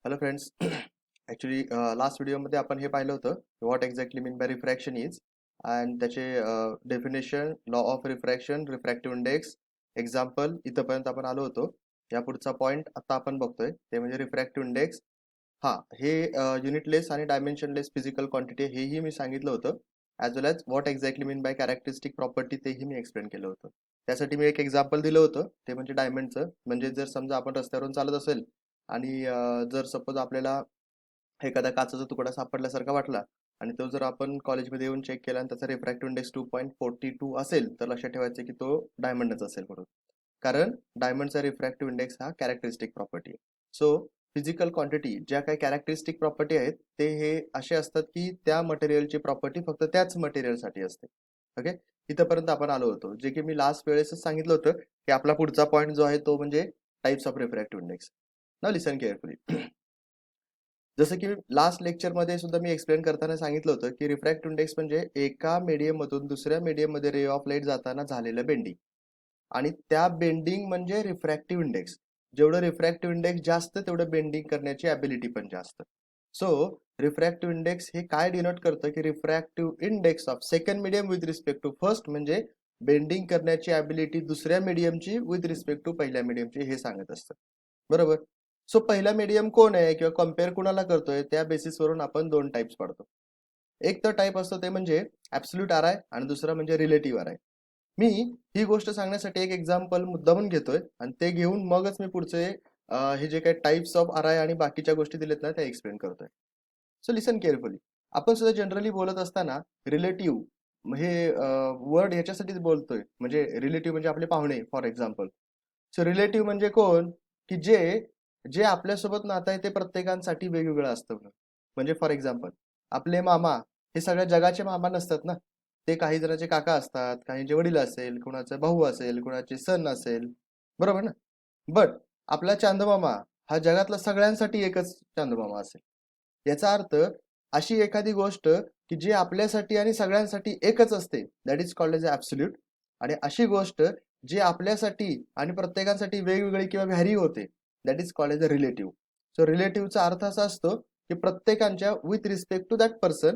Hello friends. Actually last व्हिडिओमध्ये आपण हे पाहिलं होतं what exactly mean by refraction is and त्याचे definition, law of refraction, refractive index, example इथंपर्यंत आपण आलो होतो. या पुढचा पॉईंट आता आपण बघतोय ते म्हणजे रिफ्रॅक्टिव्ह इंडेक्स. हां, हे युनिटलेस आणि डायमेन्शनलेस फिजिकल क्वांटिटी हेही मी सांगितलं होतं. As well as what exactly mean bye characteristic property तेही मी एक्सप्लेन केलं होतं. त्यासाठी मी एक एक्झाम्पल दिलं होतं, ते म्हणजे डायमंडचं. म्हणजे जर समजा आपण रस्त्यावरून चालत असेल आणि जर सपोज आपल्याला एखादा काचेचा तुकडा सापडल्यासारखा वाटला आणि तो जर आपण कॉलेजमध्ये येऊन चेक केला आणि त्याचा रिफ्रॅक्टिव्ह इंडेक्स 2.42 असेल, तर लक्षात ठेवायचं की तो डायमंडच असेल म्हणून. कारण डायमंडचा रिफ्रॅक्टिव्ह इंडेक्स हा कॅरेक्टरिस्टिक प्रॉपर्टी आहे. सो फिजिकल क्वांटिटी ज्या काही कॅरेक्टरिस्टिक प्रॉपर्टी आहेत ते हे असे असतात की त्या मटेरियलची प्रॉपर्टी फक्त त्याच मटेरियलसाठी असते. ओके, इथंपर्यंत आपण आलो होतो, जे की मी लास्ट वेळेसच सांगितलं होतं की आपला पुढचा पॉईंट जो आहे तो म्हणजे types of refractive index. Now listen carefully. जसं की लास्ट लेक्चरमध्ये सुद्धा मी एक्सप्लेन करताना सांगितलं होतं की रिफ्रॅक्टिव्ह इंडेक्स म्हणजे एका मीडियम मधून दुसऱ्या मीडियम मध्ये रे ऑफ लाईट जाताना झालेलं बेंडिंग, आणि त्या बेंडिंग म्हणजे रिफ्रॅक्टिव्ह इंडेक्स. जेवढं रिफ्रॅक्टिव्ह इंडेक्स जास्त तेवढं बेंडिंग करण्याची ॲबिलिटी पण जास्त. सो रिफ्रॅक्टिव्ह इंडेक्स हे काय डिनोट करतं की refractive index of second medium with respect to first, म्हणजे बेंडिंग करण्याची ॲबिलिटी दुसऱ्या मीडियमची विथ रिस्पेक्ट टू पहिल्या मीडियमची हे सांगत असतं. बरोबर. सो पहिला मीडियम कोण आहे किंवा कम्पेअर कुणाला करतोय त्या बेसिसवरून आपण दोन टाइप्स पाडतो. एक तर टाइप असतो ते म्हणजे ऍब्सोल्यूट आर आय आणि दुसरा म्हणजे रिलेटिव्ह आर आय. मी ही गोष्ट सांगण्यासाठी एक एक्झाम्पल मुद्दामून घेतोय आणि ते घेऊन मगच मी पुढचे हे जे काही टाइप्स ऑफ आर आय आणि बाकीच्या गोष्टी दिलेत ना त्या एक्सप्लेन करतोय. So listen carefully. आपण सुद्धा जनरली बोलत असताना रिलेटिव्ह हे वर्ड ह्याच्यासाठीच बोलतोय, म्हणजे रिलेटिव्ह म्हणजे आपले पाहुणे फॉर एक्झाम्पल. सो रिलेटिव्ह म्हणजे कोण, की जे जे आपल्यासोबत नातं आहे ते प्रत्येकांसाठी वेगवेगळं असतं. म्हणजे फॉर एक्झाम्पल आपले मामा हे सगळ्या जगाचे मामा नसतात ना. ते काही जणांचे काका असतात, काहींचे वडील असेल, कुणाचा भाऊ असेल, कुणाचे सन असेल, बरोबर ना. बट आपला चांदमामा हा जगातला सगळ्यांसाठी एकच चांदमामा असेल. याचा अर्थ अशी एखादी गोष्ट की जी आपल्यासाठी आणि सगळ्यांसाठी एकच असते, that is called as absolute. आणि अशी गोष्ट जी आपल्यासाठी आणि प्रत्येकासाठी वेगवेगळी किंवा व्हॅरी होते, that is called as a relative. So रिलेटिव्हचा अर्थ असा असतो की प्रत्येकांच्या with respect to that person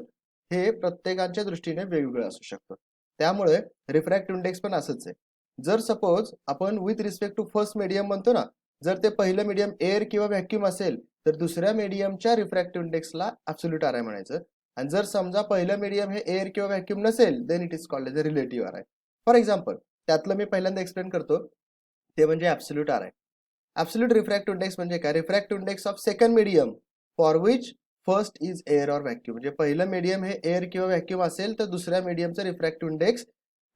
हे प्रत्येकांच्या दृष्टीने वेगवेगळं असू शकतं. त्यामुळे रिफ्रॅक्टिव्ह इंडेक्स पण असंच आहे. जर सपोज आपण with respect to first medium म्हणतो ना, जर ते पहिलं मीडियम एअर किंवा व्हॅक्यूम असेल तर दुसऱ्या मीडियमच्या रिफ्रॅक्टिव्ह इंडेक्सला ॲब्सोल्यूट आर आय म्हणायचं. आणि जर समजा पहिलं मीडियम हे एअर किंवा व्हॅक्यूम नसेल then it is called as a relative R I. For example त्यातलं मी पहिल्यांदा एक्सप्लेन करतो, ते म्हणजे absolute R I. Absolute refractive index म्हणजे काय? Refractive index of second medium for which first is air or vacuum. म्हणजे पहिलं मीडियम हे एअर किंवा व्हॅक्यूम असेल तर दुसऱ्या मीडियमचा रिफ्रॅक्टिव्ह इंडेक्स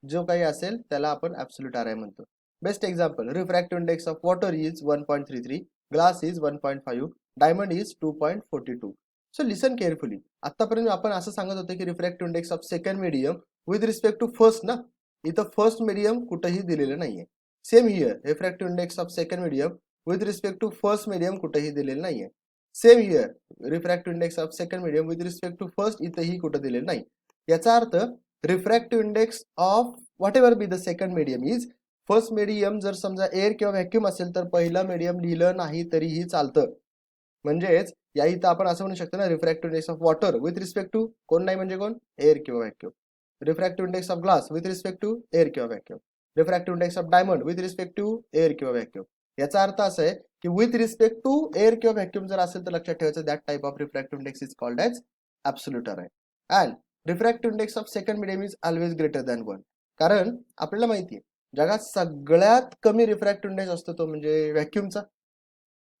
जो काही असेल त्याला आपण ॲब्सोल्यूट आर आय म्हणतो. Best example, refractive index of water is 1.33, glass is 1.5, diamond is 2.42. So listen carefully. आतापर्यंत आपण असं सांगत होतो की refractive index of second medium with respect to first ना. इथं फर्स्ट मीडियम कुठेही दिलेलं नाहीये. Same here refractive index of second medium with respect to first medium कुठेही दिलेलं नाहीये. Same here refractive index of second medium with respect to first इथेही कुठं दिलेलं नाही. याचा अर्थ refractive index of what ever be the second medium is first medium. जर समजा एअर किंवा व्हॅक्यूम असेल तर पहिला मीडियम लिहिलं नाही तरीही चालतं. म्हणजेच या इथं आपण असं म्हणू शकतो ना, refractive index of water with respect to कोण नाही म्हणजे कोण, एअर किंवा vacuum. Refractive index of glass with respect to air किंवा vacuum. Refractive index of diamond with respect to air किंवा व्हॅक्यूम. याचा अर्थ असा आहे की विथ रिस्पेक्ट टू एअर किंवा व्हॅक्यूम जर असेल तर लक्षात ठेवायचं that type of refractive index is called as absolute R I. And refractive index of second medium is always greater than 1. कारण आपल्याला माहिती आहे जगात सगळ्यात कमी रिफ्रॅक्टिव्ह इंडेक्स असतो तो म्हणजे व्हॅक्यूमचा.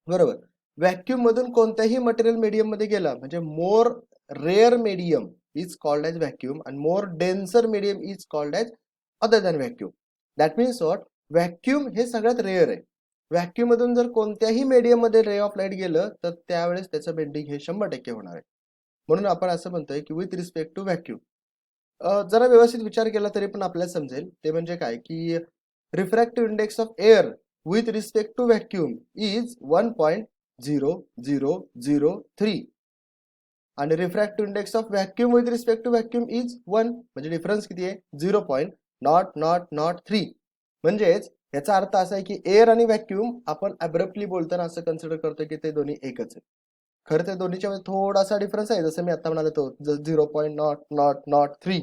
बरोबर. व्हॅक्यूम मधून कोणत्याही मटेरियल मीडियम मध्ये गेला म्हणजे more rare medium is called as vacuum आणि more denser medium is called as other than vacuum. That means what, vacuum हे सगळ्यात रेअर आहे. व्हॅक्यूम मधून जर कोणत्याही मीडियम मध्ये रे ऑफ लाईट गेलं तर त्यावेळेस त्याचं बेंडिंग हे 100% होणार आहे. म्हणून आपण असं म्हणतोय की विथ रिस्पेक्ट टू व्हॅक्यूम. जरा व्यवस्थित विचार केला तरी पण आपल्याला समजेल ते म्हणजे काय की refractive index of air with respect to vacuum is 1.0003 आणि refractive index of vacuum with respect to vacuum is 1, म्हणजे डिफरन्स किती आहे 0.0003. म्हणजेच याचा अर्थ असा आहे की एअर आणि व्हॅक्यूम आपण अब्रप्टली बोलताना असं कन्सिडर करतो की ते दोन्ही एकच आहे. खरं ते दोन्हीच्या मध्ये थोडासा डिफरन्स आहे, जसं मी आता म्हणालो तो 0.003,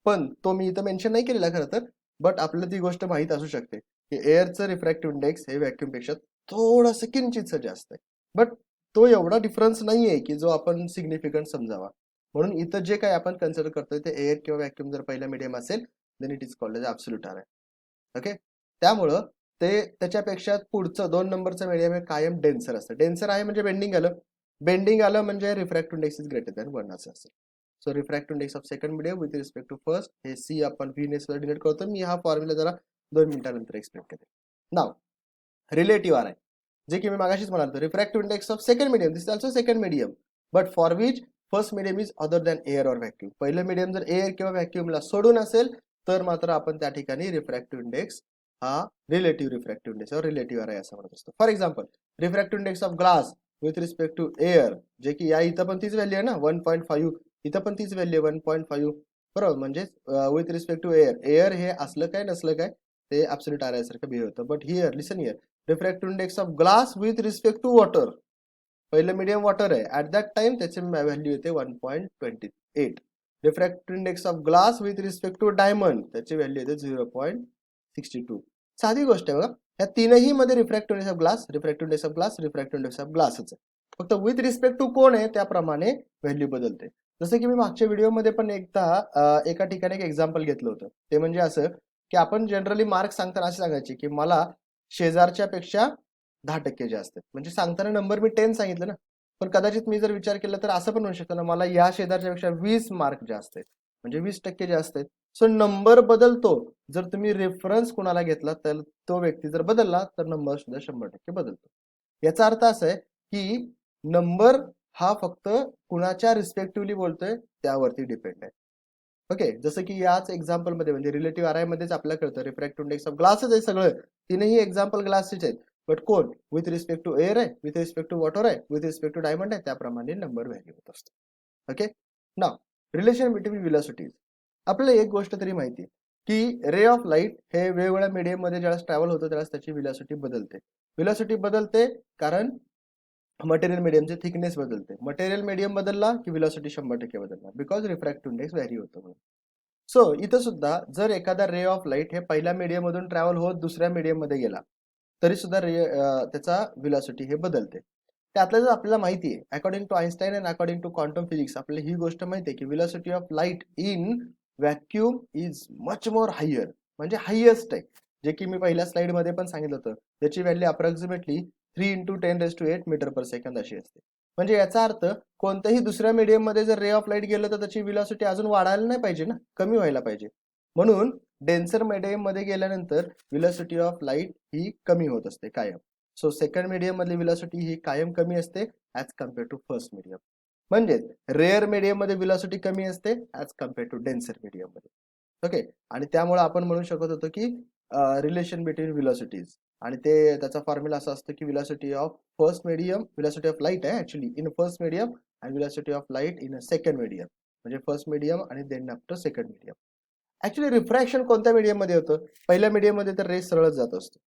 पण तो मी इथं मेन्शन नाही केलेला खरं तर. बट आपल्याला ती गोष्ट माहीत असू शकते की एअरचं रिफ्रॅक्टिव्ह इंडेक्स हे व्हॅक्यूमपेक्षा थोडंसं किंचितसं जास्त आहे, बट तो एवढा डिफरन्स नाही आहे की जो आपण सिग्निफिकंट समजावा. म्हणून इथं जे काही आपण कन्सिडर करतोय ते एअर किंवा व्हॅक्यूम जर पहिला मीडियम असेल then it is called as absolute R आहे. ओके, त्यामुळं ते त्याच्यापेक्षा पुढचं 2 नंबरचं मीडियम हे कायम डेन्सर असतं. डेन्सर आहे म्हणजे बेंडिंग आलं म्हणजे refractive index is greater than 1 असं असेल. So refractive index of second medium with respect to first, हे सी आपण व्ही ने डिनोट करतो. मी हा फॉर्म्युला जरा 2 मिनिटांनंतर एक्सप्लेन करेन. नाव रिलेटिव्ह आर आहे, जे की मी मागाशीच म्हणालो, refractive index of second medium, this is also second medium, but for which first medium is other than air or vacuum. पहिलं मीडियम जर एअर किंवा व्हॅक्यूमला सोडून असेल तर मात्र आपण त्या ठिकाणी रिफ्रॅक्टिव्ह इंडेक्स हा relative refractive index or relative R आहे असं म्हणत असतो. For example refractive index of glass with respect to air, जे की या इथं पण तीच व्हॅल्यू आहे ना 1.5, इथं पण तीच व्हॅल्यू आहे 1.5, बरोबर. म्हणजे विथ रिस्पेक्ट टू एअर हे असलं काय नसलं काय ते ॲब्सोल्यूट आर सारखं बिहेव होतं. But here listen here, refractive index of glass with respect to water, पहिलं मीडियम वॉटर आहे ॲट दॅट टाइम त्याची व्हॅल्यू येते 1.28. Refractive index of glass with respect to diamond, त्याची व्हॅल्यू येते 0.62. साधी गोष्ट आहे बघा, या तीनही मध्ये refractive index of glass, refractive index of glass, refractive index of ग्लासच आहे, फक्त विथ रिस्पेक्ट टू कोण आहे त्याप्रमाणे व्हॅल्यू बदलते. जसं की मी मागच्या व्हिडिओमध्ये पण एकदा एका ठिकाणी एक एक्झाम्पल घेतलं होतं. ते म्हणजे असं की आपण जनरली मार्क सांगताना असे सांगायचे की मला शेजारच्या पेक्षा 10% जास्त आहेत. म्हणजे सांगताना नंबर मी 10 सांगितलं ना, पण कदाचित मी जर विचार केला तर असं पण होऊ शकतं ना, मला या शेजारच्या पेक्षा 20 मार्क जास्त आहेत, म्हणजे 20% जास्त आहेत. सो नंबर बदलतो, जर तुम्ही रेफरन्स कोणाला घेतला तर तो व्यक्ती जर बदलला तर नंबर सुद्धा 100% बदलतो. याचा अर्थ असा आहे की नंबर हा फक्त कुणाच्या रिस्पेक्टिव्हली बोलतोय त्यावरती डिपेंड आहे. ओके, जसं की याच एक्झाम्पल मध्ये म्हणजे रिलेटिव्ह आर आय मध्येच आपल्याला कळतं रिफ्रॅक्टिव्ह इंडेक्स ऑफ ग्लासच आहे सगळं, तीनही एक्झाम्पल ग्लासचेच आहेत, बट कोण विथ रिस्पेक्ट टू एअर आहे, विथ रिस्पेक्ट टू वॉटर आहे, विथ रिस्पेक्ट टू डायमंड आहे, त्याप्रमाणे नंबर व्हॅल्यू होत असतो. ओके, नाव रिलेशन बिटवीन व्हेलॉसिटीज. आपल्याला एक गोष्ट तरी माहिती आहे की रे ऑफ लाईट हे वेगवेगळ्या मीडियम मध्ये ज्यावेळेस ट्रॅव्हल होतं त्यावेळेस त्याची व्हेलॉसिटी बदलते. व्हेलॉसिटी बदलते कारण मटेरियल मीडियमचे थिकनेस बदलते. मटेरियल मीडियम बदलला की व्हेलॉसिटी 100% बदलणार, बिकॉज रिफ्रॅक्टिव्ह इंडेक्स व्हॅरी होतं म्हणून. सो इथं सुद्धा जर एखादा रे ऑफ लाईट हे पहिल्या मीडियम मधून ट्रॅव्हल होत दुसऱ्या मीडियम मध्ये गेला तरी सुद्धा त्याचा व्हेलॉसिटी हे बदलते. त्यातलं जर आपल्याला माहिती आहे according to Einstein and according to quantum physics, आपल्याला ही गोष्ट माहिती आहे की velocity of light in vacuum is much more higher, म्हणजे हायेस्ट आहे, जे की मी पहिल्या स्लाइड मध्ये पण सांगितलं होतं. त्याची value approximately 3 × 10⁸ metre per second अशी असते. म्हणजे याचा अर्थ कोणत्याही दुसऱ्या मीडियम मध्ये जर रे ऑफ लाईट गेलं तर त्याची व्हेलॉसिटी अजून वाढायला नाही पाहिजे ना, कमी व्हायला पाहिजे. म्हणून डेन्सर मीडियम मध्ये गेल्यानंतर व्हेलॉसिटी ऑफ लाईट ही कमी होत असते कायम. सो सेकंड मीडियम मधली व्हेलॉसिटी ही कायम कमी असते as compare to first medium. म्हणजे रेअर मीडियम मध्ये व्हेलॉसिटी कमी असते as compare to denser medium मध्ये. ओके, आणि त्यामुळे आपण म्हणू शकत होतो की रिलेशन बिटवीन व्हेलॉसिटीज, आणि ते त्याचा फॉर्म्युला असा असतो की velocity of first medium, velocity of light आहे ऍक्च्युली इन फर्स्ट मीडियम, आणि velocity of light in second medium, म्हणजे फर्स्ट मीडियम आणि then after second medium. Actually refraction कोणत्या मीडियम मध्ये होतं? पहिल्या मीडियम मध्ये तर रेस सरळच जात असतो,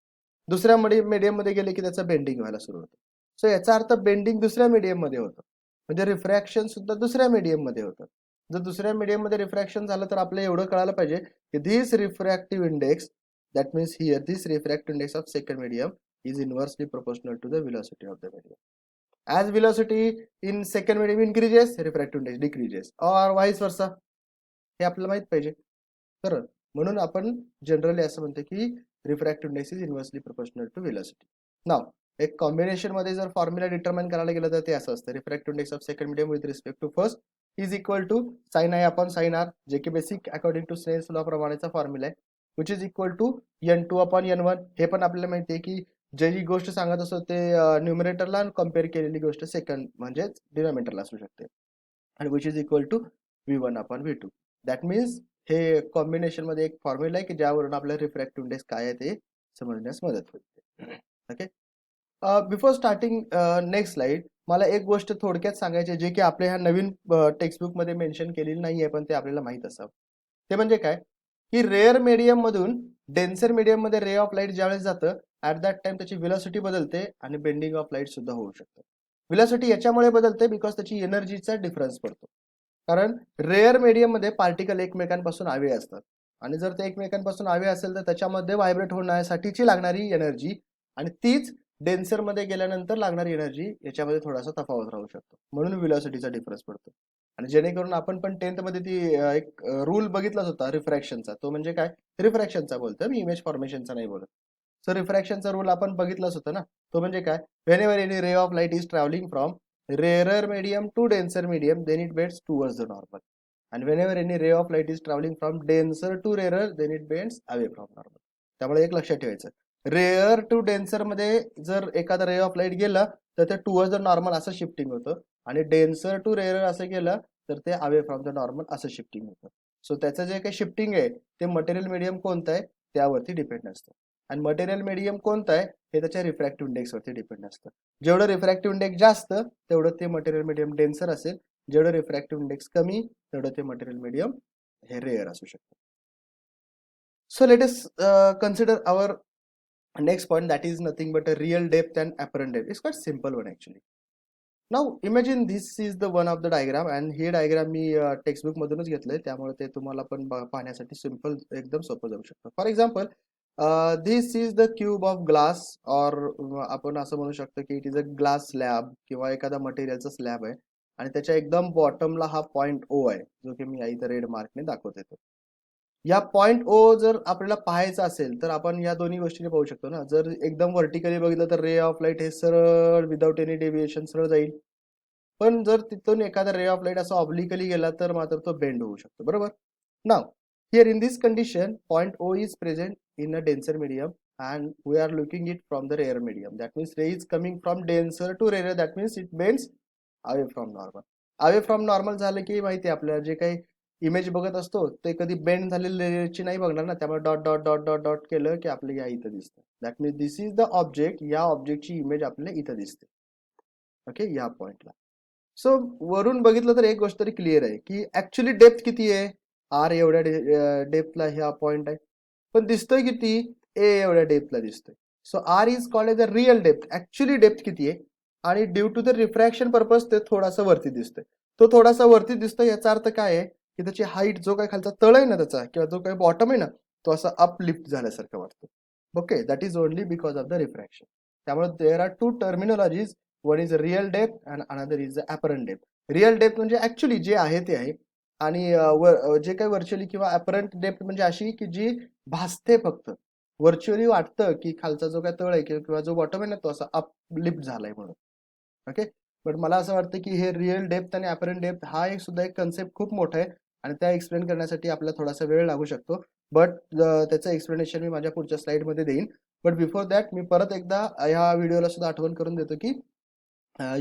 दुसऱ्या मीडियम मध्ये गेले की त्याचं बेंडिंग व्हायला सुरू होतं. सो याचा अर्थ बेंडिंग दुसऱ्या मीडियम मध्ये होतं, म्हणजे रिफ्रॅक्शन सुद्धा दुसऱ्या मीडियम मध्ये होतं. जर दुसऱ्या मीडियम मध्ये रिफ्रॅक्शन झालं तर आपल्याला एवढं कळायला पाहिजे की this refractive index, that means here this refractive index of second medium is inversely proportional to the velocity of the medium. As velocity in second medium increases, refractive index decreases or vice versa. हे आपल्याला माहित पाहिजे. बरोबर, म्हणून आपण generally असं म्हणतो की refractive index is inversely proportional to velocity. नाव एक कॉम्बिनेशन मध्ये जर फॉर्म्युला डिटरमाइन करायला गेलं तर ते असं असतं, refractive index of second medium with respect to first is equal to sine i upon sine r, जे की basic according to Snell's law प्रमाणेचा फॉर्म्युला आहे, which is equal to n2 upon n1. हे पण आपल्याला माहिती आहे की जी गोष्ट सांगत असतो ते न्यूमरेटरला कम्पेअर केलेली गोष्ट सेकंड म्हणजेच डिनॉमिनेटरला असू शकते, आणि which is equal to v1 upon v2. That means हे कॉम्बिनेशन मध्ये एक फॉर्म्युला आहे की ज्यावरून आपल्याला रिफ्रॅक्टिव्ह इंडेक्स काय आहे ते समजण्यास मदत होते. Okay, before starting next slide, मला एक गोष्ट थोडक्यात सांगायची जे की आपल्या ह्या नवीन टेक्स्टबुक मध्ये मेन्शन केलेली नाहीये, पण ते आपल्याला माहित असावं. ते म्हणजे काय की रेअर मीडियम मधून डेन्सर मीडियम मध्ये रे ऑफ लाईट ज्यावेळेस जातं ऍट दॅट टाइम त्याची व्हेलॉसिटी बदलते आणि बेंडिंग ऑफ लाईट सुद्धा होऊ शकतं. व्हेलॉसिटी याच्यामुळे बदलते बिकॉज त्याची एनर्जीचा डिफरन्स पडतो. कारण रेअर मीडियम मध्ये पार्टिकल एकमेकांपासून आवे असतात आणि जर ते एकमेकांपासून आवे असेल तर त्याच्यामध्ये व्हायब्रेट होण्यासाठीची लागणारी एनर्जी आणि तीच डेन्सर मध्ये गेल्यानंतर लागणारी एनर्जी याच्यामध्ये थोडासा तफावत राहू शकतो. म्हणून व्हेलॉसिटीचा डिफरन्स पडतो. आणि जेणेकरून आपण पण 10th मध्ये ती एक रूल बघितलाच होता रिफ्रॅक्शनचा. तो म्हणजे काय? रिफ्रॅक्शनचा बोलतोय मी, इमेज फॉर्मेशनचा नाही बोलत. सो रिफ्रॅक्शनचा रूल आपण बघितलाच होता ना. तो म्हणजे काय? Whenever any ray of light is travelling from rarer medium to denser medium, then it bends towards the normal. And whenever any ray of light is traveling from denser to rarer, then it bends away from normal. त्यामुळे एक लक्षात ठेवायचं, rare to denser मध्ये जर एखादा ray of light गेला तर ते टुवर्ड्स द नॉर्मल असं शिफ्टिंग होतं आणि डेन्सर टू रेअर असं गेलं तर ते अवे फ्रॉम द नॉर्मल असं शिफ्टिंग होतं. सो त्याचं जे काही शिफ्टिंग आहे ते मटेरियल मीडियम कोणतं आहे त्यावरती डिपेंड असतं. आणि मटेरियल मीडियम कोणतं आहे हे त्याच्या रिफ्रॅक्टिव्ह इंडेक्सवरती डिपेंड असतं. जेवढं रिफ्रॅक्टिव्ह इंडेक्स जास्त तेवढं ते मटेरियल मीडियम डेन्सर असेल, जेवढं रिफ्रॅक्टिव्ह इंडेक्स कमी तेवढं ते मटेरियल मीडियम हे रेअर असू शकतं. So let us consider our next point, that is nothing but a real depth and apparent depth. It's quite simple one actually. Now imagine this is the one of the diagram and हे diagram मी textbook मधूनच घेतलंय त्यामुळे ते तुम्हाला पण पाहण्यासाठी simple एकदम सोपं जाऊ शकतं. For example this is the cube of glass और आपण असं म्हणू शकतो की it is a glass slab किंवा एखादा मटेरियलचा स्लॅब आहे आणि त्याच्या एकदम बॉटमला हा पॉइंट ओ आहे जो की मी इथं रेड मार्कने दाखवत येतो. या पॉइंट ओ जर आपल्याला पाहायचा असेल तर आपण या दोन्ही गोष्टीने पाहू शकतो ना. जर एकदम व्हर्टिकली बघितलं तर रे ऑफ लाईट हे सरळ विदाउट एनी डेव्हिएशन सरळ जाईल. पण जर तिथून एखादा रे ऑफ लाईट असा ऑब्लिकली गेला तर मात्र तो बेंड होऊ शकतो. बरोबर. Now here in this condition point O is present in a denser medium and we are looking it from the rarer medium. That means ray is coming from denser to rarer. That means it bends away from normal. Away from normal झालं की माहिती आहे आपल्याला जे काही image बघत असतो ते कधी बेंड झालेली रेची नाही बघणार ना. त्यामुळे dot dot dot dot dot केलं की आपल्याला या इथं दिसतं. That means this is the object. या ऑब्जेक्टची इमेज आपल्याला इथं दिसते. ओके, या पॉइंटला. सो वरून बघितलं तर एक गोष्ट तरी क्लिअर आहे की ऍक्च्युली डेप्थ किती आहे. आर एवढ्या डेप्थला हा पॉइंट आहे. पण दिसतोय किती? ए एवढ्या डेप्थला दिसतोय. So R is called as a real depth. Actually depth किती आहे आणि due to the refraction purpose ते थोडासा वरती दिसतोय. तो थोडासा वरती दिसतोय याचा अर्थ काय आहे की त्याची हाईट जो काही खालचा तळ आहे ना त्याचा किंवा जो काही बॉटम आहे ना तो असा अपलिफ्ट झाल्यासारखं वाटतो. Okay, that is only because of the refraction. त्यामुळे there are two terminologies. One is real depth and another is apparent depth. Real depth म्हणजे ऍक्च्युली जे आहे ते आहे आणि जे काही व्हर्च्युअली किंवा ॲपरंट डेप्थ म्हणजे अशी की जी भासते फक्त. व्हर्च्युअली वाटतं की खालचा जो काय तळ आहे किंवा जो बॉटम आहे ना तो असा अपलिफ्ट झालाय म्हणून. ओके, बट मला असं वाटतं की हे रिअल डेप्थ आणि ॲपरंट डेप्थ हा एक सुद्धा एक कन्सेप्ट खूप मोठा आहे आणि त्या एक्सप्लेन करण्यासाठी आपल्याला थोडासा वेळ लागू शकतो. बट त्याचं एक्सप्लेनेशन मी माझ्या पुढच्या स्लाइडमध्ये देईन. बट बिफोर दॅट मी परत एकदा ह्या व्हिडिओला सुद्धा आठवण करून देतो की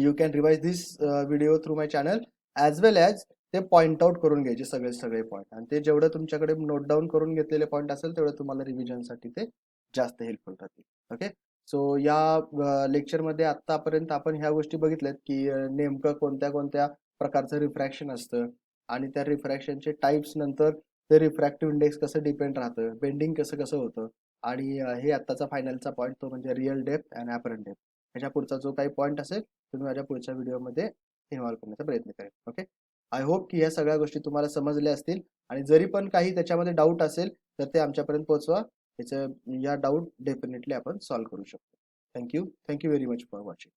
you can revise this video through my channel as well as ते पॉइंट आउट करून घ्यायचे सगळे पॉईंट आणि ते जेवढं तुमच्याकडे नोट डाऊन करून घेतलेले पॉईंट असेल तेवढं तुम्हाला रिव्हिजनसाठी ते जास्त हेल्पफुल राहतील. ओके, सो या लेक्चरमध्ये आतापर्यंत आपण ह्या गोष्टी बघितल्यात की नेमकं कोणत्या कोणत्या प्रकारचं रिफ्रॅक्शन असतं आणि त्या रिफ्रॅक्शनचे टाइप्स, नंतर ते रिफ्रॅक्टिव्ह इंडेक्स कसं डिपेंड राहतं, बेंडिंग कसं कसं होतं आणि हे आत्ताचा फायनलचा पॉईंट तो म्हणजे real depth and apparent depth. ह्याच्या पुढचा जो काही पॉईंट असेल तुम्ही माझ्या पुढच्या व्हिडिओमध्ये इन्व्हॉल्व करण्याचा प्रयत्न करेन. ओके, आय होप की या सगळ्या गोष्टी तुम्हाला समजल्या असतील आणि जरी पण काही त्याच्यामध्ये डाऊट असेल तर ते आमच्यापर्यंत पोहोचवा. या डाऊट डेफिनेटली आपण सॉल्व्ह करू शकतो. Thank you very much for watching.